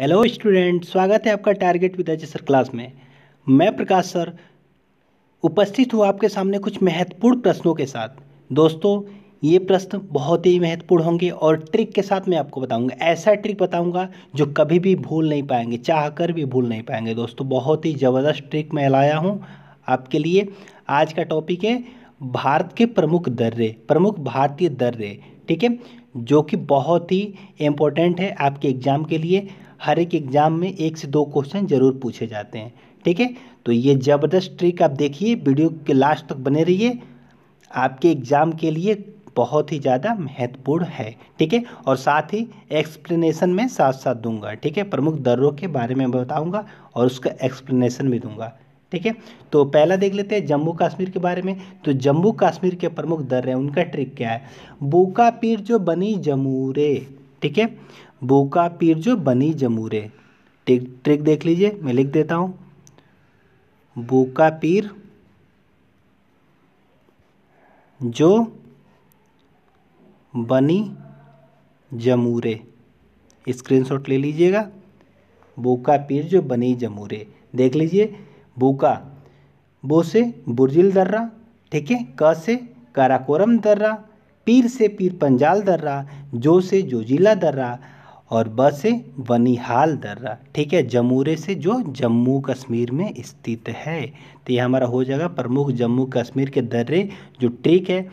Hello student, स्वागत है आपका target with H sir class में। मैं प्रकाश सर उपस्थित हूँ आपके सामने कुछ महत्वपूर्ण प्रश्नों के साथ। दोस्तों, ये प्रश्न बहुत ही महत्वपूर्ण होंगे और ट्रिक के साथ मैं आपको बताऊंगा। ऐसा ट्रिक बताऊंगा जो कभी भी भूल नहीं पाएंगे, चाह कर भी भूल नहीं पाएंगे। दोस्तों, बहुत ही ज़बरदस्त ट्रिक मैं लाया हूँ आपके लिए। आज का टॉपिक है भारत के प्रमुख दर्रे, प्रमुख भारतीय दर्रे। ठीक है, जो कि बहुत ही इम्पोर्टेंट है आपके एग्ज़ाम के लिए। हर एक एग्ज़ाम में 1 से 2 क्वेश्चन ज़रूर पूछे जाते हैं। ठीक है, तो ये ज़बरदस्त ट्रिक आप देखिए, वीडियो के लास्ट तक बने रहिए। आपके एग्ज़ाम के लिए बहुत ही ज़्यादा महत्वपूर्ण है। ठीक है, और साथ ही एक्सप्लेनेशन में साथ साथ दूंगा। ठीक है, प्रमुख दर्रों के बारे में बताऊंगा और उसका एक्सप्लेनेशन भी दूंगा। ठीक है, तो पहला देख लेते हैं जम्मू कश्मीर के बारे में। तो जम्मू कश्मीर के प्रमुख दर्रे हैं, उनका ट्रिक क्या है? बूका पीर जो बनी जमूरे। ठीक है, बूका पीर जो बनी जमूरे। ट्रिक देख लीजिए, मैं लिख देता हूँ। बूका पीर जो बनी जमूरे, स्क्रीनशॉट ले लीजिएगा। बूका पीर जो बनी जमूरे, देख लीजिए। बूका, बो से बुर्जिल दर्रा। ठीक है, क से काराकोरम दर्रा, पीर से पीर पंजाल दर्रा, जो से जोजिला दर्रा और ब से बनिहाल दर्रा। ठीक है, जमूरे से जो जम्मू कश्मीर में स्थित है। तो ये हमारा हो जाएगा प्रमुख जम्मू कश्मीर के दर्रे। जो ट्रिक है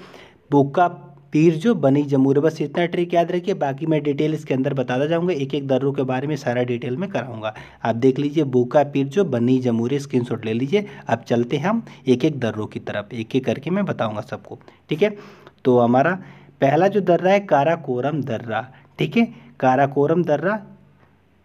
बूका पीर जो बनी जमूरे, बस इतना ट्रिक याद रखिए। बाकी मैं डिटेल इसके अंदर बताता जाऊंगा, एक एक दर्रों के बारे में सारा डिटेल में कराऊंगा। आप देख लीजिए, बूका पीर जो बनी जमूरे, स्क्रीनशॉट ले लीजिए। अब चलते हैं हम एक एक दर्रों की तरफ, एक एक करके मैं बताऊंगा सबको। ठीक है, तो हमारा पहला जो दर्रा है काराकोरम दर्रा। ठीक है, काराकोरम दर्रा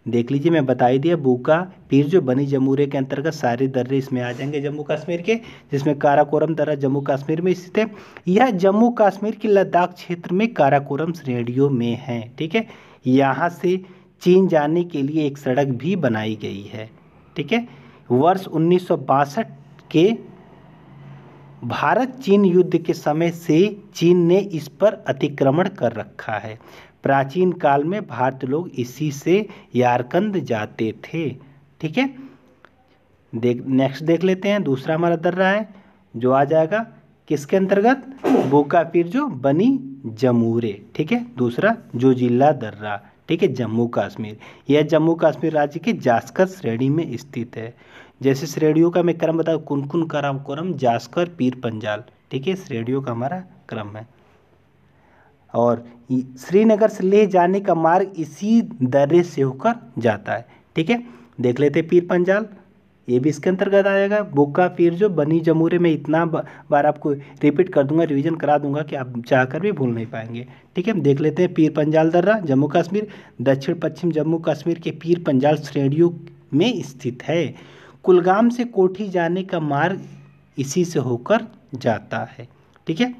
देख लीजिए, मैं बता ही दिया। बूका पीर जो बनी जमूरे के अंतर्गत सारे दर्रे इसमें आ जाएंगे जम्मू कश्मीर के, जिसमें काराकोरम दर्रा जम्मू कश्मीर में स्थित है। यह जम्मू कश्मीर की लद्दाख क्षेत्र में काराकोरम श्रेणियों में है। ठीक है, यहाँ से चीन जाने के लिए एक सड़क भी बनाई गई है। ठीक है, वर्ष 1962 के भारत चीन युद्ध के समय से चीन ने इस पर अतिक्रमण कर रखा है। प्राचीन काल में भारतीय लोग इसी से यारकंद जाते थे। ठीक है, नेक्स्ट देख लेते हैं। दूसरा हमारा दर्रा है जो आ जाएगा किसके अंतर्गत? बूका पीर जो बनी जमूरे। ठीक है, दूसरा जोजिला दर्रा। ठीक है, जम्मू कश्मीर। यह जम्मू कश्मीर राज्य के जास्कर श्रेणी में स्थित है। जैसे श्रेणियों का मैं क्रम बताऊँ, कुनकुन काराकोरम जास्कर पीर पंजाल। ठीक है, श्रेणियों का हमारा क्रम है। और श्रीनगर से लेह जाने का मार्ग इसी दर्रे से होकर जाता है। ठीक है, देख लेते हैं पीर पंजाल, ये भी इसके अंतर्गत आएगा। बूका पीर जो बनी जमूरे में इतना बार आपको रिपीट कर दूंगा, रिवीजन करा दूंगा कि आप चाहकर भी भूल नहीं पाएंगे। ठीक है, देख लेते हैं पीर पंजाल दर्रा जम्मू कश्मीर दक्षिण पश्चिम जम्मू कश्मीर के पीर पंजाल श्रेणियों में स्थित है। कुलगाम से कोठी जाने का मार्ग इसी से होकर जाता है। ठीक है,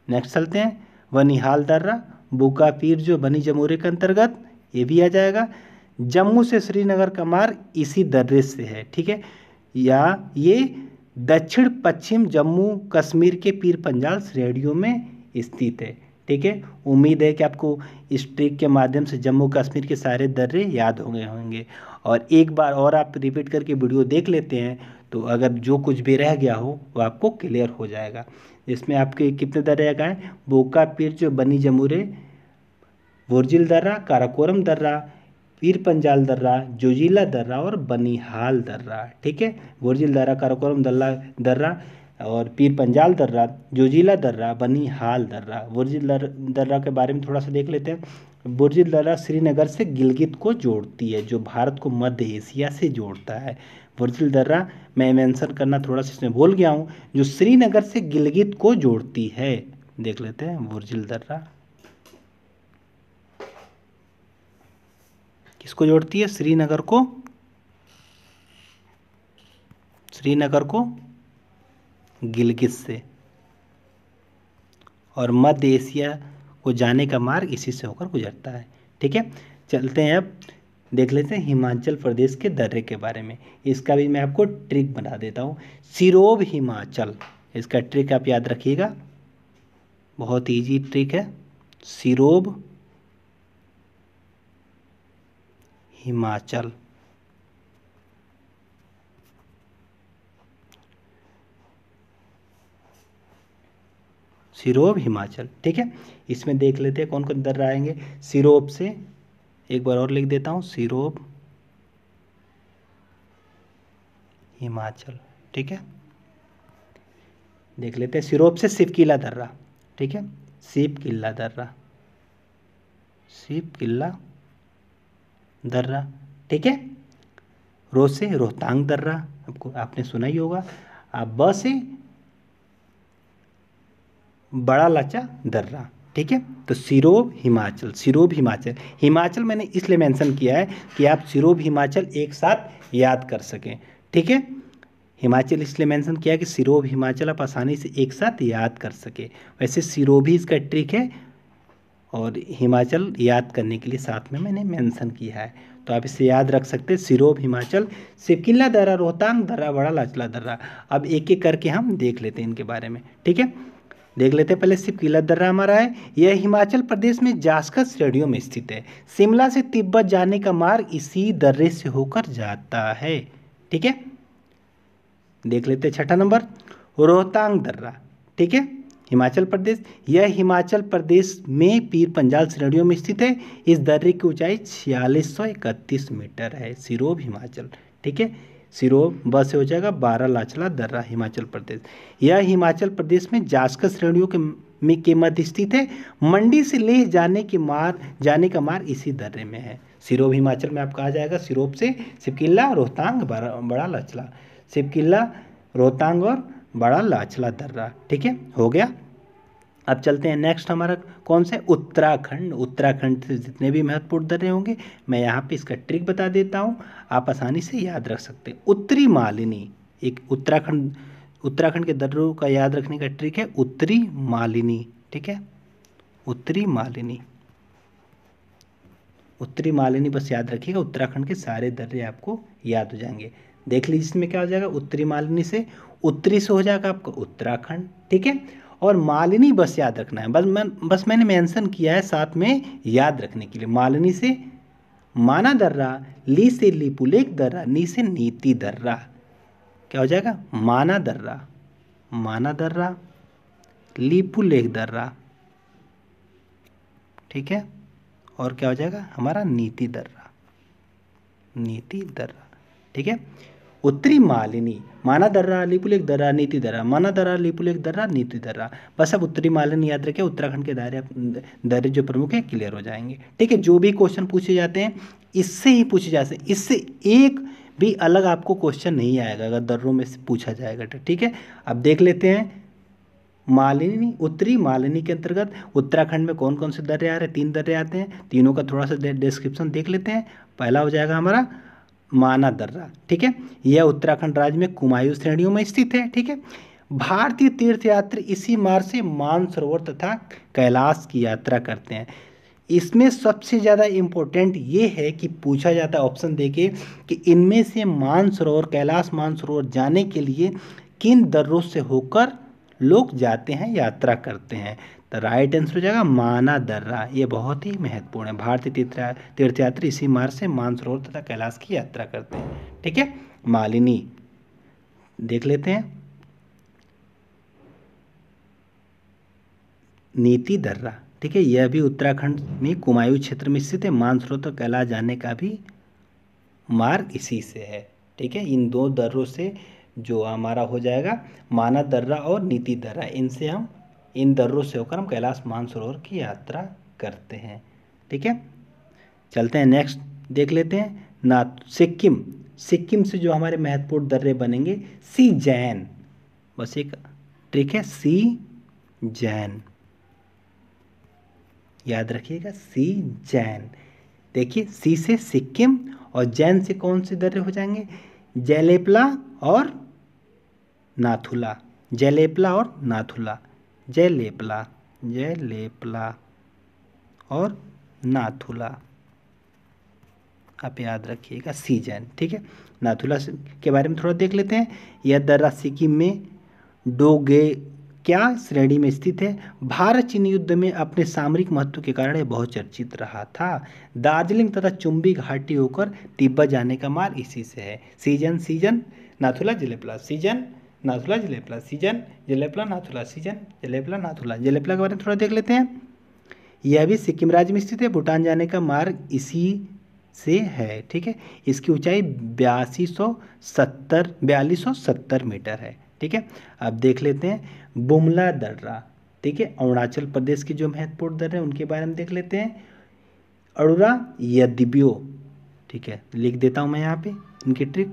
नेक्स्ट चलते हैं बनिहाल दर्रा। बूका पीर जो बनी जमूरे के अंतर्गत, ये भी आ जाएगा। जम्मू से श्रीनगर का मार्ग इसी दर्रे से है। ठीक है, या ये दक्षिण पश्चिम जम्मू कश्मीर के पीर पंजाल श्रेणियों में स्थित है। ठीक है, उम्मीद है कि आपको इस ट्रिक के माध्यम से जम्मू कश्मीर के सारे दर्रे याद हो गए होंगे। और एक बार और आप रिपीट करके वीडियो देख लेते हैं तो अगर जो कुछ भी रह गया हो वो आपको क्लियर हो जाएगा। इसमें आपके कितने दर्रे आ गए? बूका पीर जो बनी जमूरे, बुर्जिल दर्रा, काराकोरम दर्रा, पीर पंजाल दर्रा, जोजिला दर्रा और बनिहाल दर्रा। ठीक है, बुर्जिल दर्रा, काराकोरम दर्रा और पीर पंजाल दर्रा, जोजिला दर्रा, बनिहाल दर्रा। बुर्जिल दर्रा के बारे में थोड़ा सा देख लेते हैं। बुर्जिल दर्रा श्रीनगर से गिलगित को जोड़ती है, जो भारत को मध्य एशिया से जोड़ता है। बुर्जिल दर्रा मैं मेंशन करना थोड़ा सा इसमें भूल गया हूँ, जो श्रीनगर से गिलगित को जोड़ती है। देख लेते हैं बुर्जिल दर्रा किसको जोड़ती है? श्रीनगर को गिलगित से, और मध्य एशिया को जाने का मार्ग इसी से होकर गुजरता है। ठीक है, चलते हैं अब देख लेते हैं हिमाचल प्रदेश के दर्रे के बारे में। इसका भी मैं आपको ट्रिक बता देता हूँ। सिरोब हिमाचल, इसका ट्रिक आप याद रखिएगा, बहुत इजी ट्रिक है। सिरोब हिमाचल। सिरोप हिमाचल, ठीक है। इसमें देख लेते हैं कौन कौन दर्रा आएंगे। सिरोप से एक बार और लिख देता हूँ, सिरोप हिमाचल, ठीक है। देख लेते हैं सिरोप से शिवकिला दर्रा, ठीक है, शिवकिला दर्रा, शिवकिला दर्रा, ठीक है। रो से रोहतांग दर्रा, आपको आपने सुना ही होगा। अब ब से बड़ा लाचा दर्रा, ठीक है। तो सिरोप हिमाचल, सिरोप हिमाचल। हिमाचल मैंने इसलिए मेंशन किया है कि आप सिरोप हिमाचल एक साथ याद कर सकें, ठीक है। हिमाचल इसलिए मेंशन किया कि सिरोप हिमाचल आप आसानी से एक साथ याद कर सके। वैसे सिरोप ही इसका ट्रिक है और हिमाचल याद करने के लिए साथ में मैंने मेंशन किया है, तो आप इसे याद रख सकते हैं। सिरोप हिमाचल, शिवकिला दर्रा, रोहतांग दर्रा, बड़ा लाचला दर्रा। अब एक एक करके हम देख लेते हैं इनके बारे में, ठीक है। देख लेते हैं पहले शिवकिला दर्रा हमारा है। यह हिमाचल प्रदेश में जासकर श्रेणियों में स्थित है। शिमला से तिब्बत जाने का मार्ग इसी दर्रे से होकर जाता है, ठीक है। देख लेते हैं छठा नंबर, रोहतांग दर्रा, ठीक है, हिमाचल प्रदेश। यह हिमाचल प्रदेश में पीर पंजाल श्रेणियों में स्थित है। इस दर्रे की ऊंचाई 4631 मीटर है। सिरोप हिमाचल, ठीक है। सिरोप ब से हो जाएगा बारह लाचला दर्रा, हिमाचल प्रदेश। यह हिमाचल प्रदेश में जासकर श्रेणियों के मध्य स्थित है। मंडी से लेह जाने का मार्ग इसी दर्रे में है। सिरोप हिमाचल में आपका आ जाएगा सिरोप से शिवकिला, रोहतांग, बड़ा लाचला, शिवकिला, रोहतांग और बड़ा लाचला दर्रा, ठीक है, हो गया। अब चलते हैं नेक्स्ट हमारा कौन सा है, उत्तराखंड। उत्तराखंड से जितने भी महत्वपूर्ण दर्रे होंगे मैं यहाँ पे इसका ट्रिक बता देता हूँ, आप आसानी से याद रख सकते हैं। उत्तरी मालिनी, एक उत्तराखंड के दर्रों का याद रखने का ट्रिक है उत्तरी मालिनी, ठीक है, उत्तरी मालिनी, उत्तरी मालिनी बस याद रखिएगा। उत्तराखंड के सारे दर्रे आपको याद हो जाएंगे। देख लीजिए इसमें क्या हो जाएगा, उत्तरी मालिनी से उत्तरी से हो जाएगा आपका उत्तराखंड, ठीक है। और मालिनी बस याद रखना है, बस मैंने मेंशन किया है साथ में याद रखने के लिए। मालिनी से माना दर्रा, ली से लिपुलेख दर्रा, नी से नीति दर्रा, क्या हो जाएगा, माना दर्रा, माना दर्रा, लिपुलेख दर्रा, ठीक है। और क्या हो जाएगा हमारा नीति दर्रा, नीति दर्रा, ठीक है। उत्तरी मालिनी, माना दर्रा, लिपुलेख दर्रा, नीति दर्रा, माना दर्रा, लिपुलेख दर्रा, नीति दर्रा। बस अब उत्तरी मालिनी याद रखें। उत्तराखंड के दर्रे जो प्रमुख है क्लियर हो जाएंगे, ठीक है। जो भी क्वेश्चन पूछे जाते हैं इससे ही पूछे जाते हैं, इससे एक भी अलग आपको क्वेश्चन नहीं आएगा अगर दर्रों में से पूछा जाएगा, ठीक है। अब देख लेते हैं मालिनी, उत्तरी मालिनी के अंतर्गत उत्तराखंड में कौन कौन से दर्रे आ रहे हैं। 3 दर्रे आते हैं, तीनों का थोड़ा सा डिस्क्रिप्शन देख लेते हैं। पहला हो जाएगा हमारा माना दर्रा, ठीक है। यह उत्तराखंड राज्य में कुमायूं श्रेणियों में स्थित है, ठीक है। भारतीय तीर्थयात्री इसी मार्ग से मानसरोवर तथा कैलाश की यात्रा करते हैं। इसमें सबसे ज़्यादा इम्पोर्टेंट ये है कि पूछा जाता है ऑप्शन देके कि इनमें से मानसरोवर, कैलाश मानसरोवर जाने के लिए किन दर्रों से होकर लोग जाते हैं, यात्रा करते हैं। तो राइट आंसर हो जाएगा माना दर्रा। ये बहुत ही महत्वपूर्ण है। भारतीय तीर्थयात्री इसी मार्ग से मानसरोवर तथा कैलाश की यात्रा करते हैं, ठीक है। मालिनी देख लेते हैं, नीति दर्रा, ठीक है। यह भी उत्तराखंड में कुमायूं क्षेत्र में स्थित है। मानसरोवर तक कैलाश जाने का भी मार्ग इसी से है, ठीक है। इन 2 दर्रों से जो हमारा हो जाएगा माना दर्रा और नीति दर्रा, इनसे हम इन दर्रों से होकर हम कैलाश मानसरोवर की यात्रा करते हैं, ठीक है। चलते हैं नेक्स्ट देख लेते हैं ना, सिक्किम। सिक्किम से जो हमारे महत्वपूर्ण दर्रे बनेंगे, सी जैन, बस एक ट्रिक है, सी जैन याद रखिएगा, सी जैन। देखिए सी से सिक्किम और जैन से कौन से दर्रे हो जाएंगे, जैलेपला और नाथुला, जैलेपला और नाथुला, जयलेपला, जयलेपला और नाथुला, आप याद रखिएगा, सी जैन, ठीक है। नाथुला के बारे में थोड़ा देख लेते हैं। यह दर्रा सिक्किम में डोगे क्या श्रेणी में स्थित है? भारत चीन युद्ध में अपने सामरिक महत्व के कारण यह बहुत चर्चित रहा था। दार्जिलिंग तथा चुंबी घाटी होकर तिब्बत जाने का मार्ग इसी से है। सीजन सीजन नाथुला जिलेपला, सीजन नाथुला जिलेपला, सीजन जिलेपला नाथुला, सीजन जिलेपला नाथुला। जिलेपला के बारे में थोड़ा देख लेते हैं। यह भी सिक्किम राज्य में स्थित है। भूटान जाने का मार्ग इसी से है। ठीक है, इसकी ऊंचाई 4270 मीटर है। ठीक है, अब देख लेते हैं बुमला दर्रा। ठीक है, अरुणाचल प्रदेश की जो महत्वपूर्ण दर्रे हैं उनके बारे में देख लेते हैं। अरुड़ा यदिब्यो, ठीक है, लिख देता हूँ मैं यहाँ पे इनकी ट्रिक।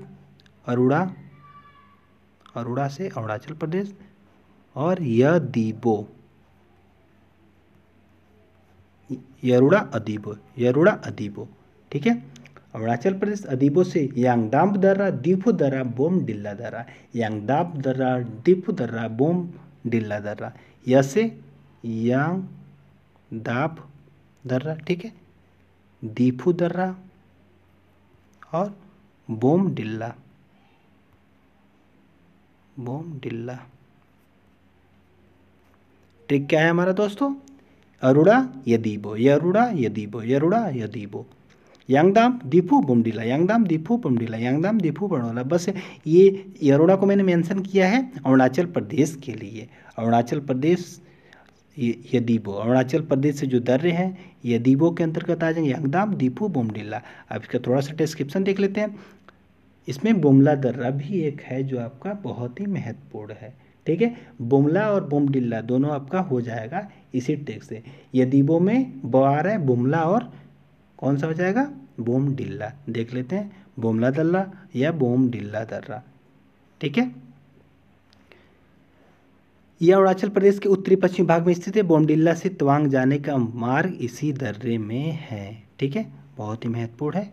अरुड़ा से अरुणाचल प्रदेश और यदिबो, यरुड़ा अदीबो। ठीक है, अरुणाचल प्रदेश अदीबो से यांगदाम दर्रा, दीफू दर्रा, बोमडिल्ला दर्रा, यांगदाम दर्रा, दीफू दर्रा, बोमडिल्ला दर्रा। यह से यांगदाब दर्रा, ठीक है, दीफू दर्रा और बोमडिल्ला। ट्रिक क्या है हमारा दोस्तों? अरुड़ा यदीबो, यरुड़ा यदीबो, यरुड़ा यदीबो, यांगदाम दीफू बुमडिला, यांगदाम दीफू बुमडिला, यांगदाम दीफू बड़ोला। बस ये यरुड़ा को मैंने मेंशन किया है अरुणाचल प्रदेश के लिए। अरुणाचल प्रदेश यदीबो, अरुणाचल प्रदेश से जो दर्रे हैं यदीबो के अंतर्गत आ जाएंगे, यांगदाम दीफू बुमडिला। अब इसका थोड़ा सा डिस्क्रिप्शन देख लेते हैं। इसमें बुमला दर्रा भी एक है जो आपका बहुत ही महत्वपूर्ण है। ठीक है, बुमला और बोमडिल्ला दोनों आपका हो जाएगा इसी ट्रिक से। यदीबो में ब आ रहा है, बुमला और कौन सा हो जाएगा? बोमडिल्ला। देख लेते हैं, बुमला दर्रा या बोमडिल्ला दर्रा। ठीक है, यह अरुणाचल प्रदेश के उत्तरी पश्चिमी भाग में स्थित है। बोमडिल्ला से तवांग जाने का मार्ग इसी दर्रे में है। ठीक है, बहुत ही महत्वपूर्ण है।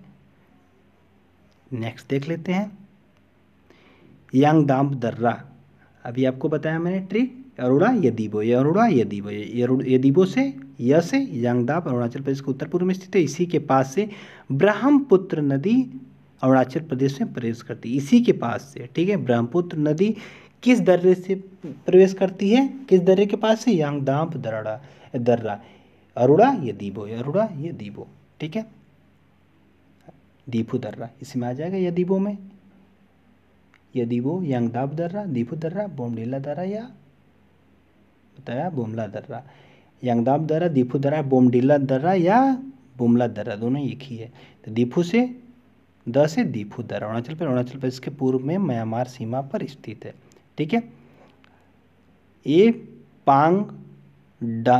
नेक्स्ट देख लेते हैं यांगदाम दर्रा। अभी आपको बताया मैंने ट्रिक, अरुड़ा यदीबो, अरुड़ा यदीबो, यदीबो से य से यांगदाम अरुणाचल प्रदेश के उत्तर पूर्व में स्थित है। इसी के पास से ब्रह्मपुत्र नदी अरुणाचल प्रदेश में प्रवेश करती है, इसी के पास से। ठीक है, ब्रह्मपुत्र नदी किस दर्रे से प्रवेश करती है? किस दर्रे के पास से? यांगदाम दर्रा, अरुड़ा यदीबो, अरुड़ा यदीबो। ठीक है, दीफू दर्रा इसमें आ जाएगा यदीबो में। यदीबो, यांगदाब दर्रा, दीफू दर्रा, बोमडिल्ला दर्रा या बताया बुमला दर्रा। यांगदाब दर्रा, दीफू दर्रा, बोमडिल्ला दर्रा या बुमला दर्रा दोनों एक ही है। तो दीफू से द से दीफू दर्रा अरुणाचल प्रदेश के पूर्व में म्यांमार सीमा पर स्थित है। ठीक है, ये पांग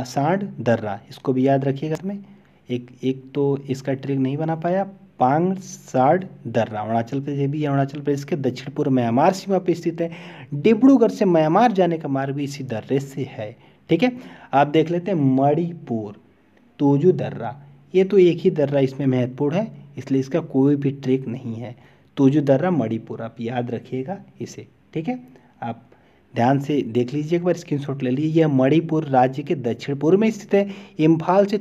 सांड दर्रा, इसको भी याद रखिएगा। इसमें एक तो इसका ट्रिक नहीं बना पाया। पांग साड दर्रा अरुणाचल प्रदेश भी अरुणाचल प्रदेश के दक्षिण पूर्व म्यांमार सीमा पर स्थित है। डिब्रूगढ़ से म्यांमार जाने का मार्ग भी इसी दर्रे से है। ठीक है, आप देख लेते हैं मणिपुर तोजू दर्रा। ये तो एक ही दर्रा इसमें महत्वपूर्ण है, इसलिए इसका कोई भी ट्रिक नहीं है। तोजू दर्रा मणिपुर, आप याद रखिएगा इसे। ठीक है, आप ध्यान से देख लीजिए, एक बार स्क्रीनशॉट ले लीजिए। यह मणिपुर राज्य के दक्षिण पूर्व में स्थित है। इम्फाल से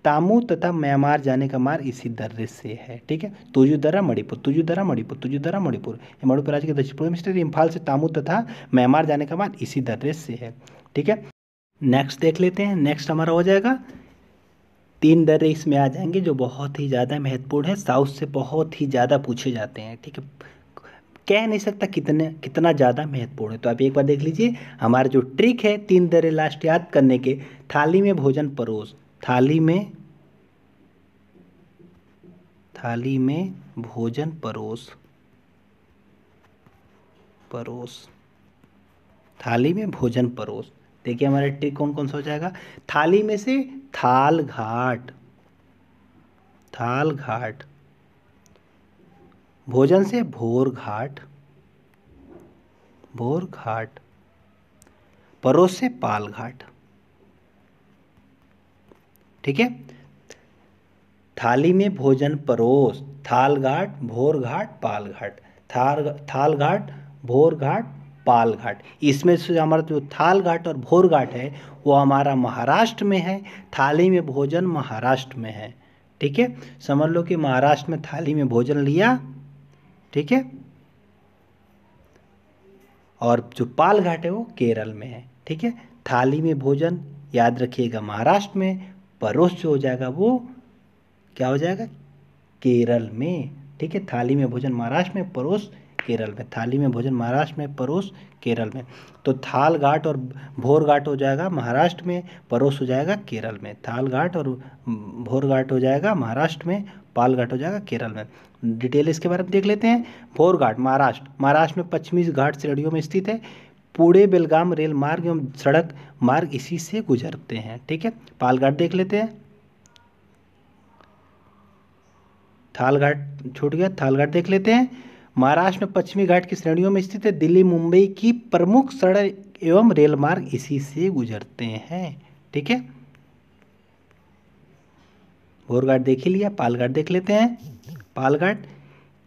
तामू तथा म्यांमार जाने का मार्ग इसी दर्रे से है। ठीक है, तोजू दर्रा मणिपुर, तोजू दर्रा मणिपुर, तोजू दर्रा मणिपुर। मणिपुर राज्य के दक्षिण पूर्व में स्थित है। इम्फाल से तामू तथा म्यांमार जाने का मार्ग इसी दर्रे से है। ठीक है, नेक्स्ट देख लेते हैं। नेक्स्ट हमारा हो जाएगा 3 दर्रे इसमें आ जाएंगे जो बहुत ही ज़्यादा महत्वपूर्ण है, साउथ से बहुत ही ज़्यादा पूछे जाते हैं। ठीक है, कह नहीं सकता कितना ज़्यादा महत्वपूर्ण है। तो आप एक बार देख लीजिए, हमारा जो ट्रिक है 3 दर्रे लास्ट याद करने के। थाली में भोजन परोस, थाली में भोजन परोस, थाली में भोजन परोस। देखिए हमारा ट्रिक कौन कौन सा हो जाएगा। थाली में से थाल घाट, भोजन से भोर घाट, परोस से पाल घाट। ठीक है, थाली में भोजन परोस, थाल घाट, भोर घाट, पाल घाट, थाल घाट, भोर घाट, पाल घाट। इसमें से हमारा जो थाल घाट और भोर घाट है वो हमारा महाराष्ट्र में है। थाली में भोजन महाराष्ट्र में है। ठीक है, समझ लो कि महाराष्ट्र में थाली में भोजन लिया। ठीक है, और जो पाल घाट है वो केरल में है। ठीक है, थाली में भोजन याद रखिएगा महाराष्ट्र में, परोस जो हो जाएगा वो क्या हो जाएगा, केरल में। ठीक है, थाली में भोजन महाराष्ट्र में, परोस केरल में। थाली में भोजन महाराष्ट्र में, परोस केरल में। तो थाल घाट और भोर घाट हो जाएगा महाराष्ट्र में, परोस हो जाएगा केरल में। थाल घाट और भोर घाट हो जाएगा महाराष्ट्र में, पाल घाट हो जाएगा केरल में। डिटेल इसके बारे में देख लेते हैं। भोर घाट महाराष्ट्र में पश्चिमी घाट श्रेणियों में स्थित है। पुणे बेलगाम रेल मार्ग एवं सड़क मार्ग इसी से गुजरते हैं। ठीक है, पाल घाट देख लेते हैं। थाल घाट छूट गया, थाल घाट देख लेते हैं। महाराष्ट्र में पश्चिमी घाट की श्रेणियों में स्थित है। दिल्ली मुंबई की प्रमुख सड़क एवं रेल मार्ग इसी से गुजरते हैं। ठीक है, भोर घाट देख ही लिया, पाल घाट देख लेते हैं। पाल घाट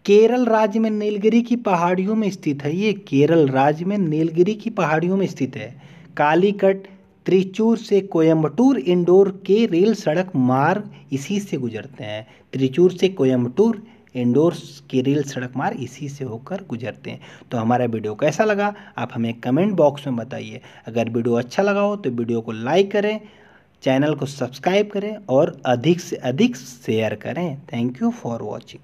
केरल राज्य में नीलगिरी की पहाड़ियों में स्थित है। ये केरल राज्य में नीलगिरी की पहाड़ियों में स्थित है। कालीकट त्रिचूर से कोयम्बटूर इंदौर के रेल सड़क मार्ग इसी से गुजरते हैं। त्रिचूर से कोयम्बटूर इंदौर के रेल सड़क मार्ग इसी से होकर गुजरते हैं। तो हमारा वीडियो कैसा लगा आप हमें कमेंट बॉक्स में बताइए। अगर वीडियो अच्छा लगा हो तो वीडियो को लाइक करें, चैनल को सब्सक्राइब करें और अधिक से अधिक शेयर करें। Thank you for watching.